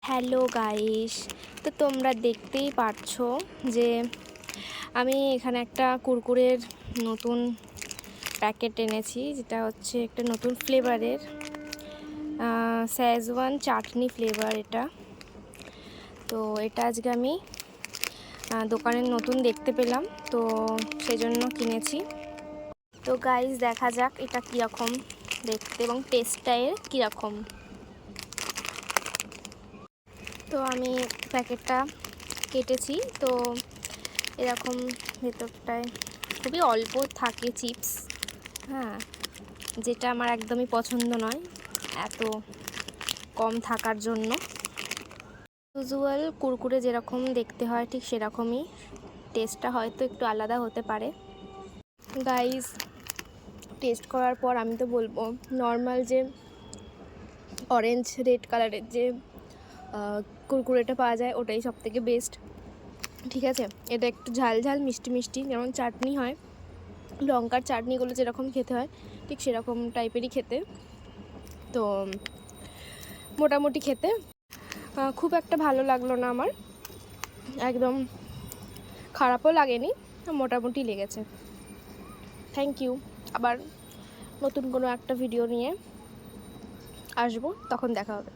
Hello guys, তো তোমরা দেখতেই পারছো যে আমি এখানে একটা কুরকুরের নতুন প্যাকেট এনেছি, যেটা হচ্ছে একটা নতুন ফ্লেভারের শেজওয়ান চাটনি ফ্লেভার। তো এটা আজকে আমি দোকানে নতুন দেখতে পেলাম, তো সেজন্য কিনেছি। তো গাইস দেখা যাক এটা কীরকম দেখতে এবং টেস্টটা এর কীরকম। তো আমি প্যাকেটটা কেটেছি, তো এরকম ভেতরটায় খুবই অল্প থাকে চিপস, হ্যাঁ, যেটা আমার একদমই পছন্দ নয় এত কম থাকার জন্য। ইউজুয়াল কুরকুরে যেরকম দেখতে হয় ঠিক সেরকমই, টেস্টটা হয়তো একটু আলাদা হতে পারে। গাইস, টেস্ট করার পর আমি তো বলবো নর্মাল যে অরেঞ্জ রেড কালারের যে কুরকুরেটা পাওয়া যায় ওটাই সবথেকে বেস্ট। ঠিক আছে, এটা একটু ঝাল ঝাল মিষ্টি মিষ্টি, যেমন চাটনি হয়, লঙ্কার চাটনিগুলো যেরকম খেতে হয় ঠিক সেরকম টাইপেরই খেতে। তো মোটামুটি খেতে খুব একটা ভালো লাগলো না আমার, একদম খারাপও লাগেনি, মোটামুটি লেগেছে। Thank you. আবার নতুন কোনো একটা ভিডিও নিয়ে আসবো, তখন দেখা হবে।